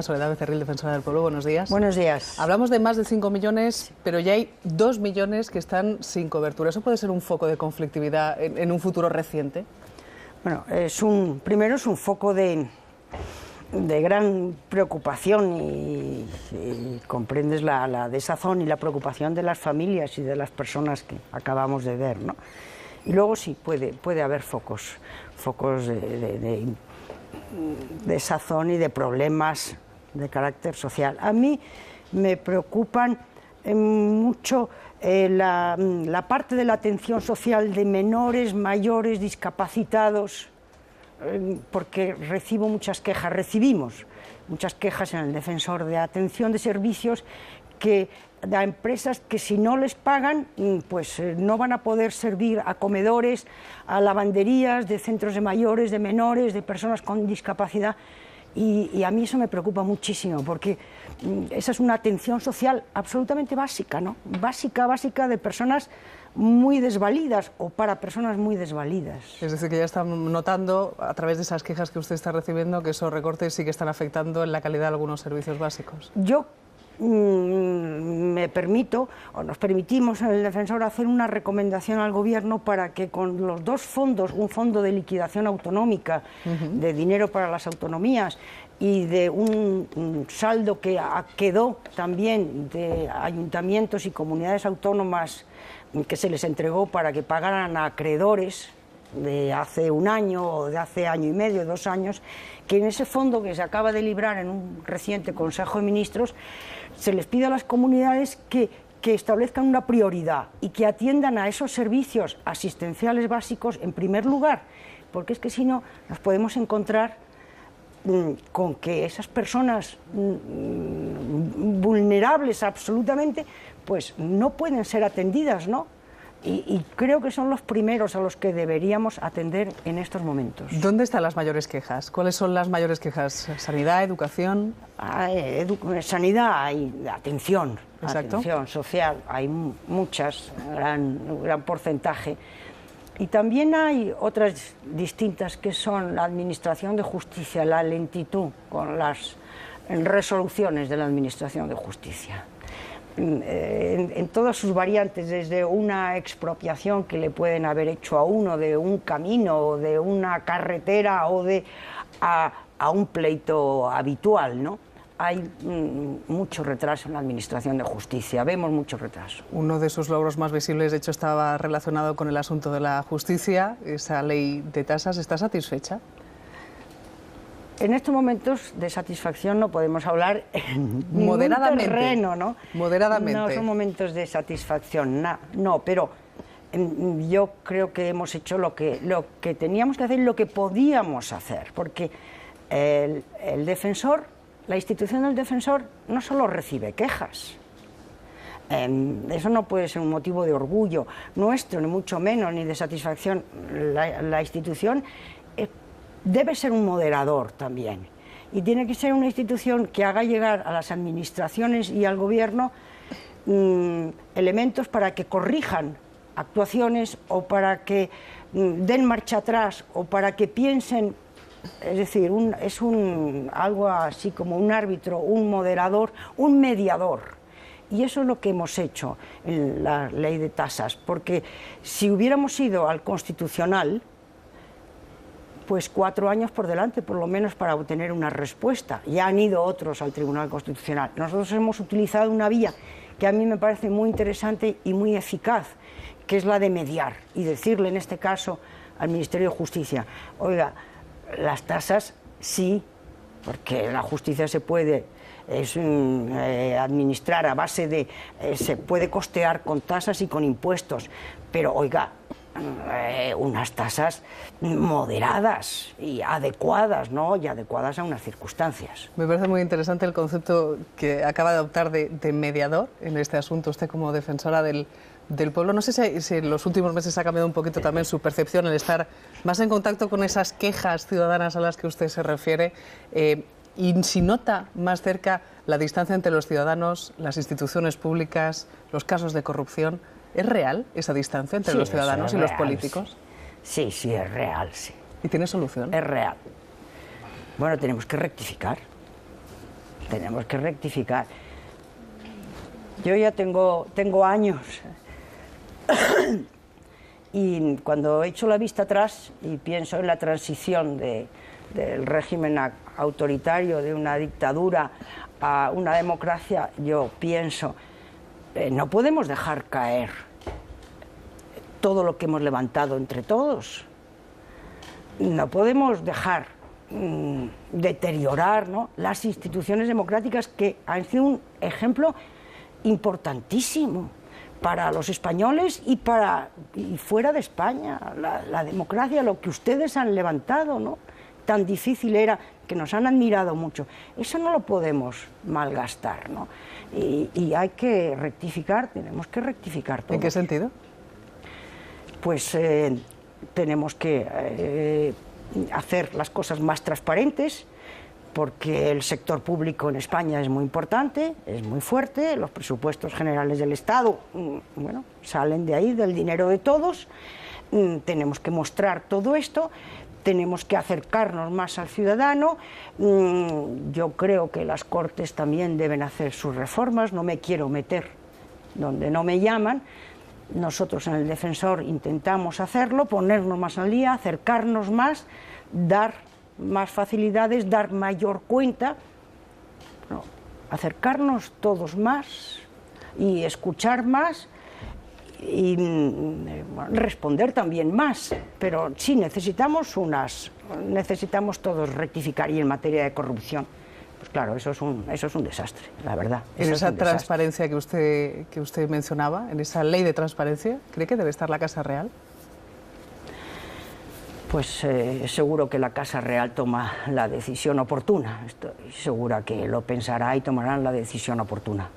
Soledad Becerril, defensora del pueblo, buenos días. Buenos días. Hablamos de más de 5 millones, pero ya hay 2 millones que están sin cobertura. ¿Eso puede ser un foco de conflictividad en un futuro reciente? Bueno, primero es un foco de gran preocupación y comprendes la desazón y la preocupación de las familias y de las personas que acabamos de ver, ¿no? Y luego sí, puede haber focos de desazón y de problemas de carácter social. A mí me preocupan mucho la parte de la atención social de menores, mayores, discapacitados, porque recibimos muchas quejas en el Defensor de atención de servicios a empresas que si no les pagan, pues no van a poder servir a comedores, a lavanderías de centros de mayores, de menores, de personas con discapacidad. Y a mí eso me preocupa muchísimo, porque esa es una atención social absolutamente básica, ¿no? Básica de personas muy desvalidas o para personas muy desvalidas. Es decir, que ya están notando, a través de esas quejas que usted está recibiendo, que esos recortes sí que están afectando en la calidad de algunos servicios básicos. Yo nos permitimos en el Defensor hacer una recomendación al Gobierno para que con los dos fondos, un fondo de liquidación autonómica de dinero para las autonomías y de un saldo que quedó también de ayuntamientos y comunidades autónomas que se les entregó para que pagaran a acreedores de hace un año o de hace año y medio, 2 años, que en ese fondo que se acaba de librar en un reciente Consejo de Ministros se les pide a las comunidades que establezcan una prioridad y que atiendan a esos servicios asistenciales básicos en primer lugar, porque es que si no nos podemos encontrar con que esas personas vulnerables absolutamente pues no pueden ser atendidas, ¿no? Y creo que son los primeros a los que deberíamos atender en estos momentos. ¿Dónde están las mayores quejas? ¿Cuáles son las mayores quejas? ¿Sanidad, educación? Sanidad hay, atención social, hay muchas, gran porcentaje. Y también hay otras distintas que son la administración de justicia, la lentitud con las resoluciones de la administración de justicia. En todas sus variantes, desde una expropiación que le pueden haber hecho a uno de un camino o de una carretera o a un pleito habitual, ¿no? Hay mucho retraso en la administración de justicia, vemos mucho retraso. Uno de sus logros más visibles, de hecho, estaba relacionado con el asunto de la justicia, esa ley de tasas. ¿Está satisfecha? En estos momentos de satisfacción no podemos hablar en ningún terreno, ¿no? Moderadamente. No son momentos de satisfacción, no, pero yo creo que hemos hecho lo que teníamos que hacer y lo que podíamos hacer, porque el defensor, la institución del defensor, no solo recibe quejas. Eso no puede ser un motivo de orgullo nuestro, ni mucho menos, ni de satisfacción. La institución debe ser un moderador también, y tiene que ser una institución que haga llegar a las administraciones y al Gobierno elementos para que corrijan actuaciones o para que den marcha atrás o para que piensen. Es decir, algo así como un árbitro, un moderador, un mediador. Y eso es lo que hemos hecho en la ley de tasas, porque si hubiéramos ido al Constitucional, pues 4 años por delante, por lo menos, para obtener una respuesta. Ya han ido otros al Tribunal Constitucional. Nosotros hemos utilizado una vía que a mí me parece muy interesante y muy eficaz, que es la de mediar y decirle, en este caso, al Ministerio de Justicia: oiga, las tasas sí, porque la justicia se puede administrar a base de... se puede costear con tasas y con impuestos, pero oiga, unas tasas moderadas y adecuadas, ¿no? Y adecuadas a unas circunstancias. Me parece muy interesante el concepto que acaba de adoptar de mediador en este asunto, usted como defensora del pueblo. No sé si en los últimos meses ha cambiado un poquito también su percepción, el estar más en contacto con esas quejas ciudadanas a las que usted se refiere, y si nota más cerca la distancia entre los ciudadanos, las instituciones públicas, los casos de corrupción. ¿Es real esa distancia entre los ciudadanos y los políticos? Sí, es real, sí. ¿Y tiene solución? Es real. Bueno, tenemos que rectificar. tenemos que rectificar. Yo ya tengo años y cuando echo la vista atrás y pienso en la transición del régimen autoritario, de una dictadura a una democracia, yo pienso, no podemos dejar caer todo lo que hemos levantado entre todos. No podemos dejar deteriorar, ¿no?, las instituciones democráticas que han sido un ejemplo importantísimo para los españoles y fuera de España. La democracia, lo que ustedes han levantado, ¿no?, tan difícil era, que nos han admirado mucho. Eso no lo podemos malgastar, ¿no? Y hay que rectificar, tenemos que rectificar todo. ¿En qué sentido? Pues tenemos que hacer las cosas más transparentes, porque el sector público en España es muy importante, es muy fuerte, los presupuestos generales del Estado, bueno, salen de ahí, del dinero de todos. Tenemos que mostrar todo esto, tenemos que acercarnos más al ciudadano. Yo creo que las Cortes también deben hacer sus reformas, no me quiero meter donde no me llaman. Nosotros en el Defensor intentamos hacerlo, ponernos más al día, acercarnos más, dar más facilidades, dar mayor cuenta, no, acercarnos todos más y escuchar más y responder también más. Pero sí, necesitamos todos rectificar. Y en materia de corrupción, pues claro, eso es un desastre, la verdad. En esa transparencia que usted mencionaba, en esa ley de transparencia, ¿cree que debe estar la Casa Real? Pues seguro que la Casa Real toma la decisión oportuna. Estoy segura que lo pensará y tomarán la decisión oportuna.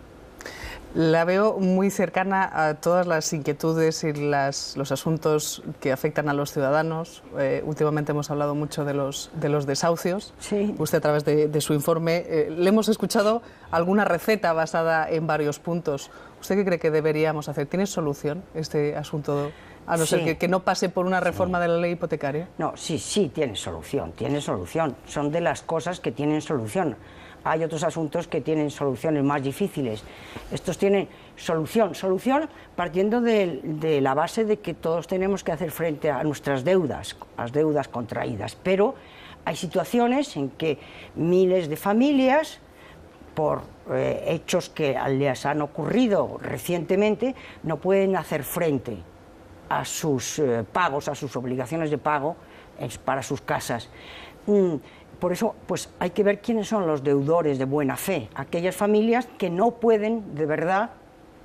La veo muy cercana a todas las inquietudes y los asuntos que afectan a los ciudadanos. Últimamente hemos hablado mucho de los desahucios. Sí. Usted, a través de su informe, le hemos escuchado alguna receta basada en varios puntos. ¿Usted qué cree que deberíamos hacer? ¿Tiene solución este asunto, a no ser que no pase por una reforma de la ley hipotecaria? No, sí, tiene solución, tiene solución. Son de las cosas que tienen solución. Hay otros asuntos que tienen soluciones más difíciles. Estos tienen solución partiendo de la base de que todos tenemos que hacer frente a nuestras deudas, las deudas contraídas. Pero hay situaciones en que miles de familias, por hechos que les han ocurrido recientemente, no pueden hacer frente a sus pagos, a sus obligaciones de pago para sus casas. Por eso, pues hay que ver quiénes son los deudores de buena fe, aquellas familias que no pueden, de verdad,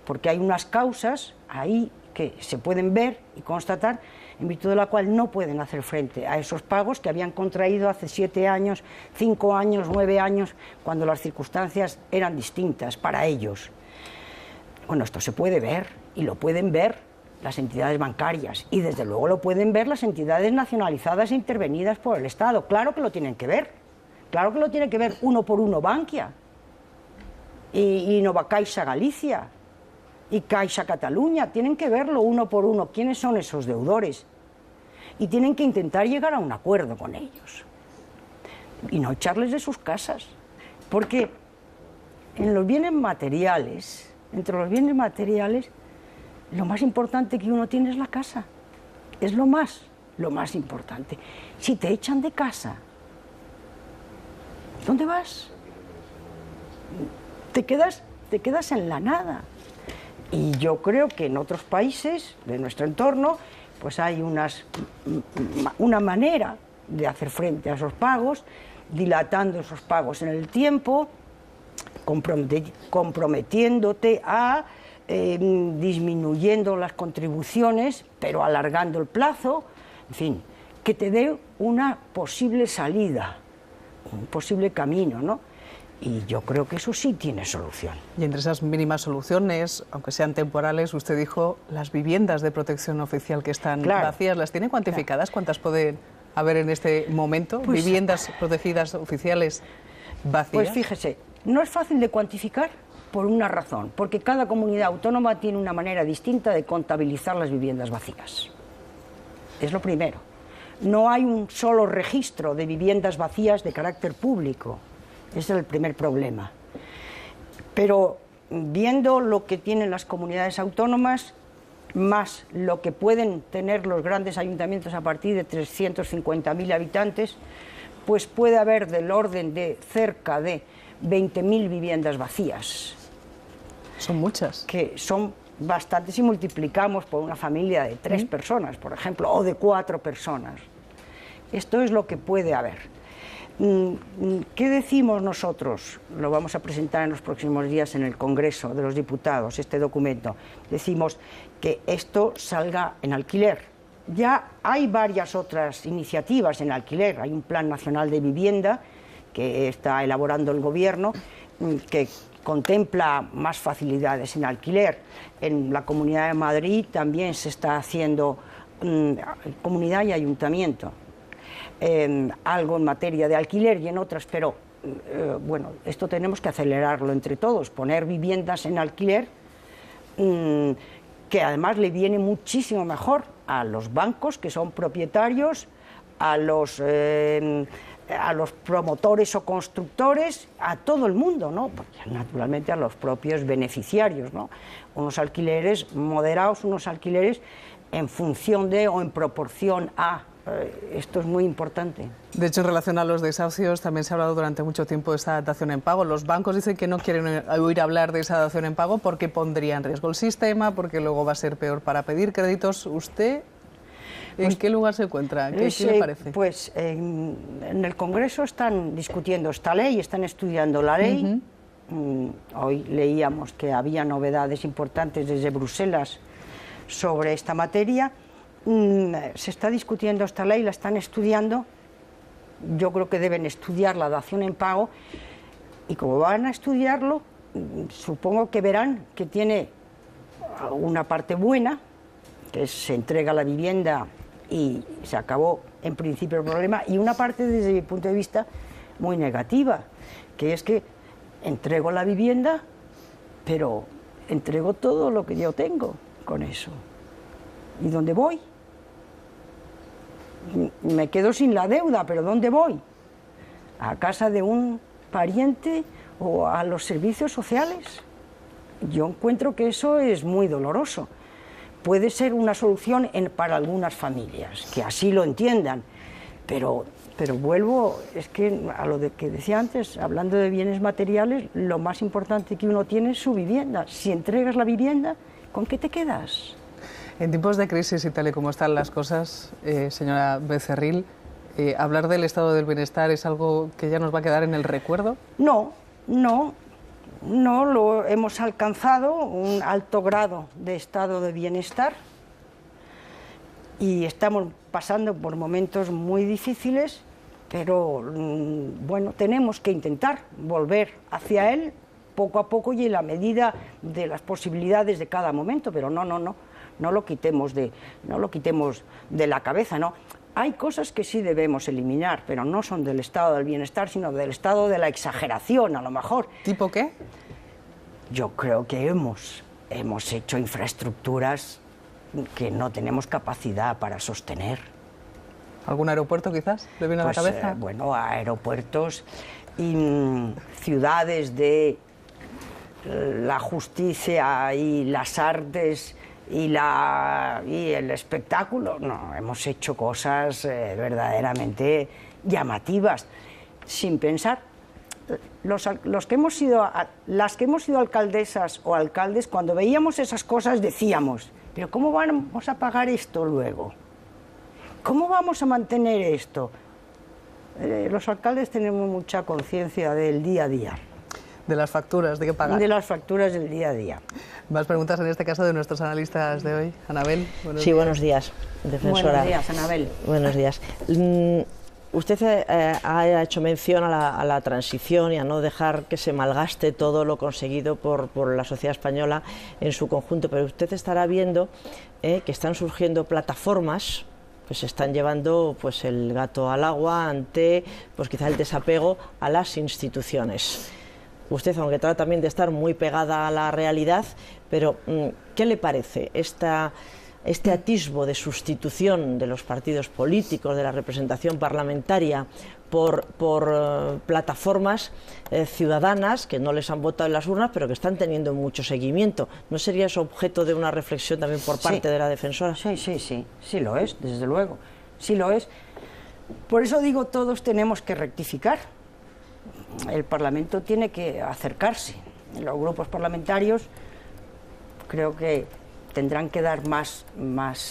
porque hay unas causas ahí que se pueden ver y constatar, en virtud de la cual no pueden hacer frente a esos pagos que habían contraído hace 7 años, 5 años, 9 años, cuando las circunstancias eran distintas para ellos. Bueno, esto se puede ver y lo pueden ver las entidades bancarias y desde luego lo pueden ver las entidades nacionalizadas e intervenidas por el Estado. Claro que lo tienen que ver, claro que lo tiene que ver uno por uno Bankia y Nova Caixa Galicia y Caixa Cataluña, tienen que verlo uno por uno, quiénes son esos deudores y tienen que intentar llegar a un acuerdo con ellos y no echarles de sus casas, porque en los bienes materiales, entre los bienes materiales, lo más importante que uno tiene es la casa, es lo más importante. Si te echan de casa, ¿dónde vas? Te quedas en la nada. Y yo creo que en otros países de nuestro entorno, pues hay una manera de hacer frente a esos pagos, dilatando esos pagos en el tiempo, comprometiéndote a disminuyendo las contribuciones, pero alargando el plazo, en fin, que te dé una posible salida, un posible camino, ¿no? Y yo creo que eso sí tiene solución. Y entre esas mínimas soluciones, aunque sean temporales, usted dijo las viviendas de protección oficial que están vacías, ¿las tiene cuantificadas? ¿Cuántas pueden haber en este momento? Pues, viviendas protegidas oficiales vacías. Pues fíjese, no es fácil de cuantificar por una razón, porque cada comunidad autónoma tiene una manera distinta de contabilizar las viviendas vacías. Es lo primero. No hay un solo registro de viviendas vacías de carácter público. Ese es el primer problema. Pero viendo lo que tienen las comunidades autónomas, más lo que pueden tener los grandes ayuntamientos a partir de 350.000 habitantes, pues puede haber del orden de cerca de 20.000 viviendas vacías. Son muchas. Que son bastantes si multiplicamos por una familia de 3 personas, por ejemplo, o de 4 personas. Esto es lo que puede haber. ¿Qué decimos nosotros? Lo vamos a presentar en los próximos días en el Congreso de los Diputados, este documento. Decimos que esto salga en alquiler. Ya hay varias otras iniciativas en alquiler. Hay un Plan Nacional de Vivienda que está elaborando el Gobierno, que contempla más facilidades en alquiler. En la Comunidad de Madrid también se está haciendo comunidad y ayuntamiento. Algo en materia de alquiler y en otras, pero bueno, esto tenemos que acelerarlo entre todos, poner viviendas en alquiler, que además le viene muchísimo mejor a los bancos que son propietarios, a los promotores o constructores, a todo el mundo, ¿no? Porque naturalmente a los propios beneficiarios, ¿no? Unos alquileres moderados, unos alquileres en función de o en proporción a. Esto es muy importante. De hecho, en relación a los desahucios, también se ha hablado durante mucho tiempo de esa dación en pago. Los bancos dicen que no quieren oír hablar de esa dación en pago porque pondría en riesgo el sistema, porque luego va a ser peor para pedir créditos. ¿Usted en qué lugar se encuentra? ¿Qué le parece? Pues en el Congreso están discutiendo esta ley, están estudiando la ley. Hoy leíamos que había novedades importantes desde Bruselas sobre esta materia. Se está discutiendo esta ley, la están estudiando. Yo creo que deben estudiar la dación en pago y como van a estudiarlo, supongo que verán que tiene una parte buena, que se entrega la vivienda y se acabó en principio el problema, y una parte desde mi punto de vista muy negativa, que es que entrego la vivienda, pero entrego todo lo que yo tengo con eso. ¿Y dónde voy? Me quedo sin la deuda, pero ¿dónde voy? ¿A casa de un pariente o a los servicios sociales? Yo encuentro que eso es muy doloroso. Puede ser una solución para algunas familias, que así lo entiendan, pero vuelvo, es que a lo que decía antes, hablando de bienes materiales, lo más importante que uno tiene es su vivienda. Si entregas la vivienda, ¿con qué te quedas? En tiempos de crisis y tal y como están las cosas, señora Becerril, ¿hablar del estado del bienestar es algo que ya nos va a quedar en el recuerdo? No, lo hemos alcanzado un alto grado de estado de bienestar y estamos pasando por momentos muy difíciles, pero bueno, tenemos que intentar volver hacia él poco a poco y en la medida de las posibilidades de cada momento, pero no lo quitemos de la cabeza, ¿no? Hay cosas que sí debemos eliminar, pero no son del estado del bienestar, sino del estado de la exageración, a lo mejor. ¿Tipo qué? Yo creo que hemos hecho infraestructuras que no tenemos capacidad para sostener. ¿Algún aeropuerto quizás le viene a la cabeza? Bueno, aeropuertos y ciudades de la justicia y las artes y el espectáculo. No, hemos hecho cosas verdaderamente llamativas, sin pensar. Las que hemos sido alcaldesas o alcaldes, cuando veíamos esas cosas decíamos, pero ¿cómo vamos a pagar esto luego? ¿Cómo vamos a mantener esto? Los alcaldes tenemos mucha conciencia del día a día. De las facturas, ¿de qué pagar? De las facturas del día a día. Más preguntas en este caso de nuestros analistas de hoy. Anabel, buenos días. Buenos días, defensora. Buenos días, Anabel. Buenos días. Usted ha hecho mención a la transición y a no dejar que se malgaste todo lo conseguido por la sociedad española en su conjunto, pero usted estará viendo que están surgiendo plataformas que se están llevando pues el gato al agua ante pues quizá el desapego a las instituciones. Usted, aunque trata también de estar muy pegada a la realidad, pero ¿qué le parece esta este atisbo de sustitución de los partidos políticos, de la representación parlamentaria, por plataformas ciudadanas que no les han votado en las urnas, pero que están teniendo mucho seguimiento. ¿No sería eso objeto de una reflexión también por parte de la defensora? Sí lo es, desde luego, sí lo es. Por eso digo, todos tenemos que rectificar. El Parlamento tiene que acercarse. Los grupos parlamentarios creo que tendrán que dar más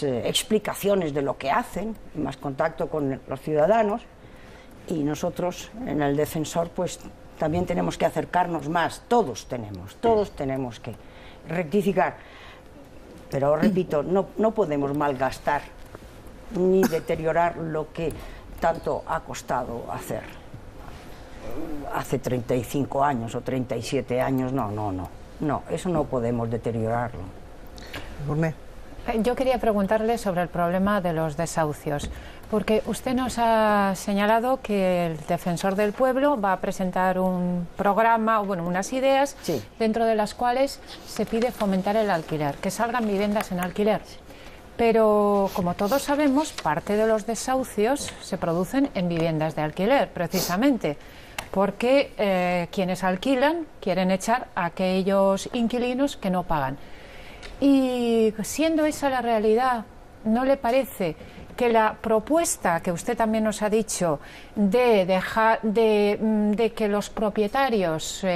explicaciones de lo que hacen, más contacto con los ciudadanos, y nosotros en el Defensor pues también tenemos que acercarnos más, todos tenemos que rectificar, pero repito, no podemos malgastar ni deteriorar lo que tanto ha costado hacer. Hace 35 años o 37 años, no, eso no podemos deteriorarlo. Yo quería preguntarle sobre el problema de los desahucios, porque usted nos ha señalado que el Defensor del Pueblo va a presentar un programa, bueno, unas ideas, dentro de las cuales se pide fomentar el alquiler, que salgan viviendas en alquiler. Pero, como todos sabemos, parte de los desahucios se producen en viviendas de alquiler, precisamente, porque quienes alquilan quieren echar a aquellos inquilinos que no pagan. Y siendo esa la realidad, ¿no le parece que la propuesta que usted también nos ha dicho de que los propietarios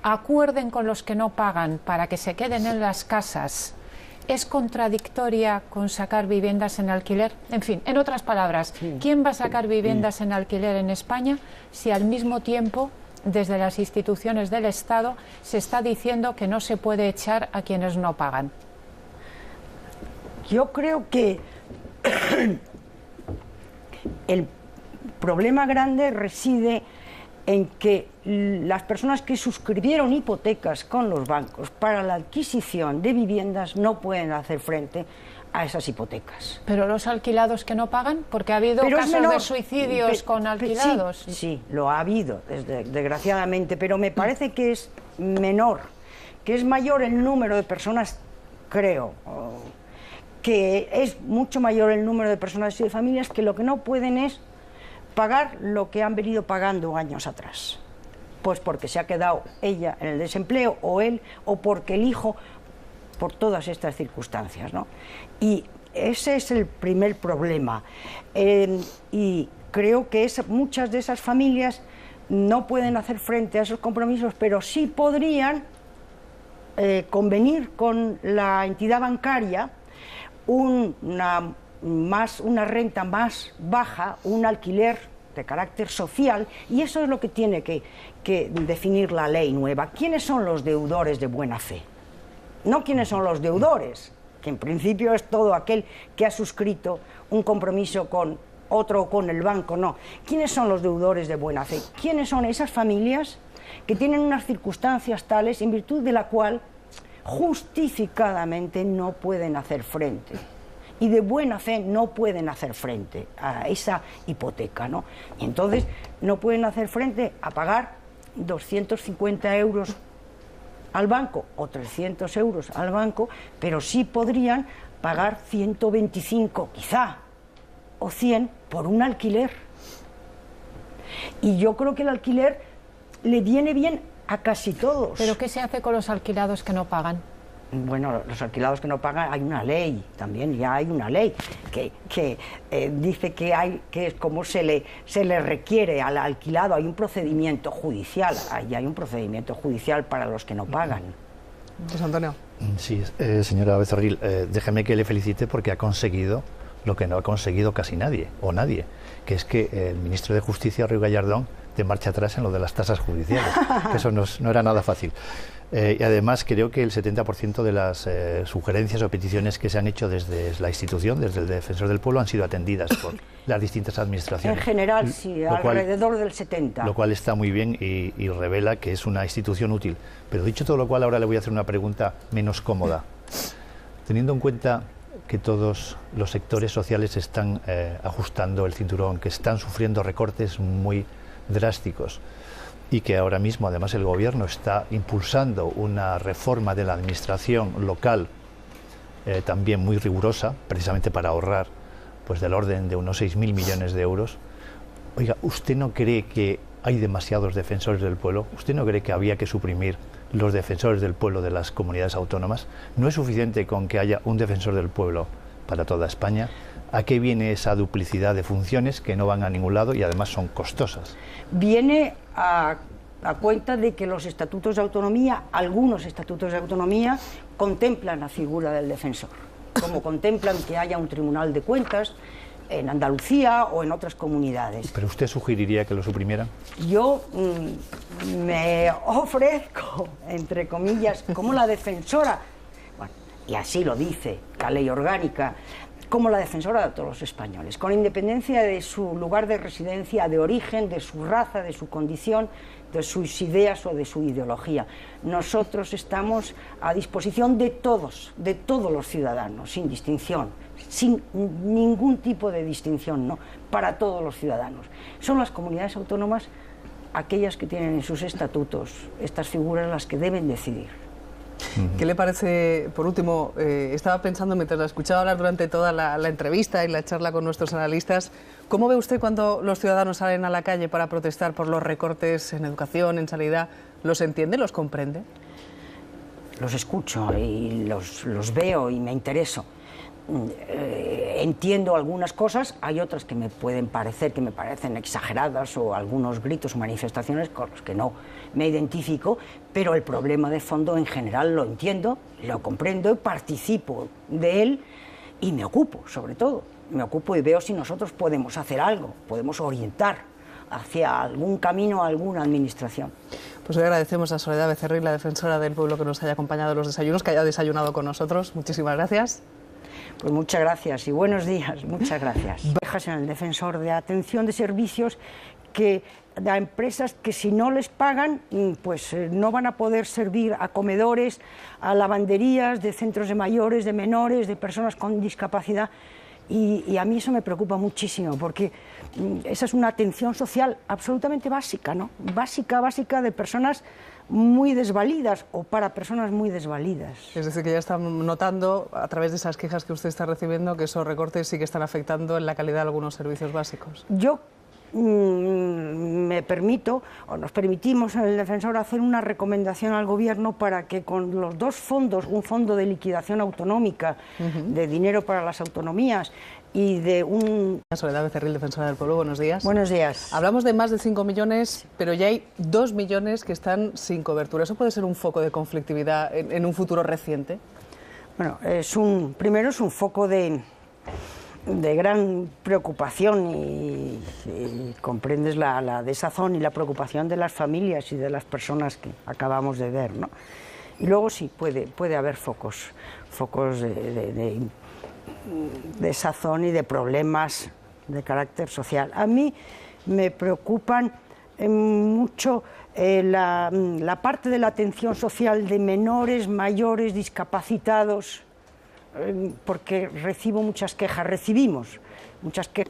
acuerden con los que no pagan para que se queden en las casas es contradictoria con sacar viviendas en alquiler? En fin, en otras palabras, ¿quién va a sacar viviendas en alquiler en España si al mismo tiempo desde las instituciones del Estado se está diciendo que no se puede echar a quienes no pagan? Yo creo que el problema grande reside en que las personas que suscribieron hipotecas con los bancos para la adquisición de viviendas no pueden hacer frente a esas hipotecas. Pero los alquilados que no pagan, porque ha habido casos de suicidios con alquilados. Sí, lo ha habido, desgraciadamente, pero me parece que es menor, que es mayor el número de personas, creo, que es mucho mayor el número de personas y de familias que lo que no pueden es pagar lo que han venido pagando años atrás. Pues porque se ha quedado ella en el desempleo, o él, o porque el hijo, por todas estas circunstancias, ¿no? Y ese es el primer problema. Y creo que muchas de esas familias no pueden hacer frente a esos compromisos, pero sí podrían convenir con la entidad bancaria una renta más baja, un alquiler de carácter social, y eso es lo que tiene que definir la ley nueva. ¿Quiénes son los deudores de buena fe? No quiénes son los deudores, que en principio es todo aquel que ha suscrito un compromiso con otro o con el banco, no. ¿Quiénes son los deudores de buena fe? ¿Quiénes son esas familias que tienen unas circunstancias tales en virtud de la cual justificadamente no pueden hacer frente, y de buena fe no pueden hacer frente a esa hipoteca, ¿no? Y entonces no pueden hacer frente a pagar 250 euros al banco o 300 euros al banco, pero sí podrían pagar 125 quizá o 100 por un alquiler. Y yo creo que el alquiler le viene bien a casi todos. ¿Pero qué se hace con los alquilados que no pagan? Bueno, los alquilados que no pagan, hay una ley, también ya hay una ley que dice que es como se le requiere al alquilado, hay un procedimiento judicial, hay un procedimiento judicial para los que no pagan. José Antonio. Sí, señora Becerril, déjeme que le felicite porque ha conseguido lo que no ha conseguido casi nadie, que es que el ministro de Justicia, Ruiz Gallardón, de marcha atrás en lo de las tasas judiciales, que eso no era nada fácil. Y además creo que el 70% de las sugerencias o peticiones que se han hecho desde la institución, desde el Defensor del Pueblo, han sido atendidas por las distintas administraciones. En general, sí, alrededor del 70%. Lo cual está muy bien y revela que es una institución útil. Pero dicho todo lo cual, ahora le voy a hacer una pregunta menos cómoda. Teniendo en cuenta que todos los sectores sociales están ajustando el cinturón, que están sufriendo recortes muy drásticos, y que ahora mismo además el gobierno está impulsando una reforma de la administración local también muy rigurosa, precisamente para ahorrar pues del orden de unos 6.000 millones de euros. Oiga, ¿usted no cree que hay demasiados defensores del pueblo? ¿Usted no cree que había que suprimir los defensores del pueblo de las comunidades autónomas? ¿No es suficiente con que haya un defensor del pueblo para toda España? ¿A qué viene esa duplicidad de funciones que no van a ningún lado y además son costosas? Viene a cuenta de que los estatutos de autonomía, algunos estatutos de autonomía, contemplan la figura del defensor, como contemplan que haya un tribunal de cuentas en Andalucía o en otras comunidades. ¿Pero usted sugeriría que lo suprimieran? Yo me ofrezco, entre comillas, como la defensora, bueno, y así lo dice la ley orgánica, como la defensora de todos los españoles, con independencia de su lugar de residencia, de origen, de su raza, de su condición, de sus ideas o de su ideología. Nosotros estamos a disposición de todos los ciudadanos, sin distinción, sin ningún tipo de distinción, ¿no? Para todos los ciudadanos. Son las comunidades autónomas aquellas que tienen en sus estatutos estas figuras las que deben decidir. ¿Qué le parece, por último, estaba pensando mientras la escuchaba hablar durante toda la entrevista y la charla con nuestros analistas, ¿cómo ve usted cuando los ciudadanos salen a la calle para protestar por los recortes en educación, en sanidad? ¿Los entiende, los comprende? Los escucho y los veo y me intereso. Entiendo algunas cosas, hay otras que me parecen exageradas, o algunos gritos o manifestaciones con los que no me identifico, pero el problema de fondo en general lo entiendo, lo comprendo, participo de él y me ocupo, sobre todo. Me ocupo y veo si nosotros podemos hacer algo, podemos orientar hacia algún camino a alguna administración. Pues le agradecemos a Soledad Becerril, la defensora del pueblo, que nos haya acompañado en los desayunos, que haya desayunado con nosotros. Muchísimas gracias. Pues muchas gracias y buenos días, muchas gracias. Dejas en el defensor de atención de servicios a empresas que si no les pagan, pues no van a poder servir a comedores, a lavanderías de centros de mayores, de menores, de personas con discapacidad. Y a mí eso me preocupa muchísimo, porque esa es una atención social absolutamente básica, ¿no? Básica de personas muy desvalidas o para personas muy desvalidas. Es decir, que ya están notando, a través de esas quejas que usted está recibiendo, que esos recortes sí que están afectando en la calidad de algunos servicios básicos. Yo me permito, o nos permitimos en el Defensor, hacer una recomendación al Gobierno para que con los dos fondos, un fondo de liquidación autonómica, de dinero para las autonomías, y de un... Soledad Becerril, defensora del pueblo, buenos días. Buenos días. Hablamos de más de 5 millones, pero ya hay 2 millones que están sin cobertura. ¿Eso puede ser un foco de conflictividad en un futuro reciente? Bueno, primero es un foco de gran preocupación y comprendes la desazón y la preocupación de las familias y de las personas que acabamos de ver, ¿no? Y luego sí, puede haber focos de desazón y de problemas de carácter social. A mí me preocupan mucho la parte de la atención social de menores, mayores, discapacitados, porque recibimos muchas quejas,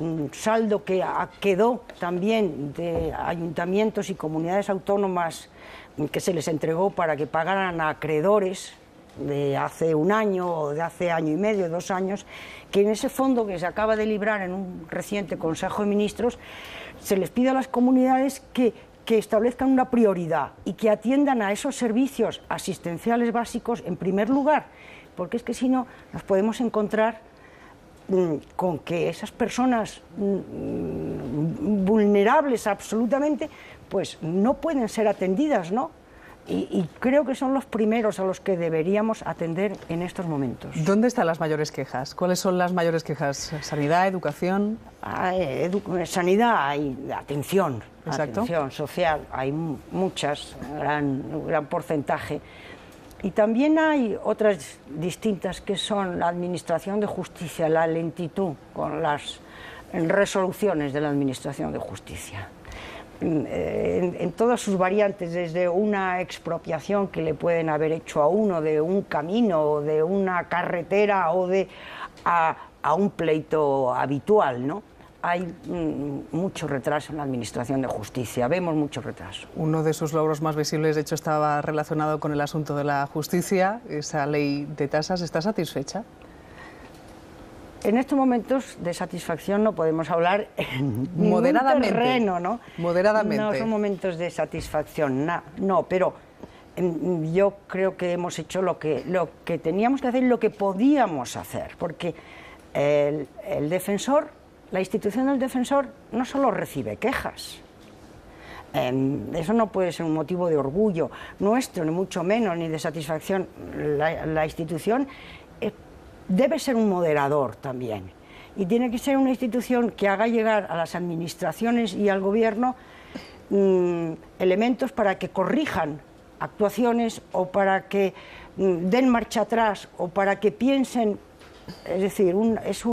un saldo que quedó también de ayuntamientos y comunidades autónomas que se les entregó para que pagaran a acreedores de hace un año o de hace año y medio, 2 años, que en ese fondo que se acaba de librar en un reciente Consejo de Ministros se les pide a las comunidades que establezcan una prioridad y que atiendan a esos servicios asistenciales básicos en primer lugar, porque es que si no nos podemos encontrar con que esas personas vulnerables absolutamente pues no pueden ser atendidas, ¿no? Y creo que son los primeros a los que deberíamos atender en estos momentos. ¿Dónde están las mayores quejas? ¿Cuáles son las mayores quejas? ¿Sanidad, educación? Sanidad hay, atención social, hay muchas, gran porcentaje. Y también hay otras distintas que son la administración de justicia, la lentitud con las resoluciones de la administración de justicia. En todas sus variantes, desde una expropiación que le pueden haber hecho a uno de un camino o de una carretera o a un pleito habitual, ¿no? Hay mucho retraso en la administración de justicia, vemos mucho retraso. Uno de sus logros más visibles, de hecho, estaba relacionado con el asunto de la justicia, esa ley de tasas. ¿Está satisfecha? En estos momentos de satisfacción no podemos hablar en ningún terreno, ¿no? Moderadamente. No son momentos de satisfacción, no, pero yo creo que hemos hecho lo que teníamos que hacer y lo que podíamos hacer, porque el defensor, la institución del defensor, no solo recibe quejas. Eso no puede ser un motivo de orgullo nuestro, ni mucho menos, ni de satisfacción. La institución debe ser un moderador también, y tiene que ser una institución que haga llegar a las administraciones y al gobierno elementos para que corrijan actuaciones o para que den marcha atrás o para que piensen, es decir, es un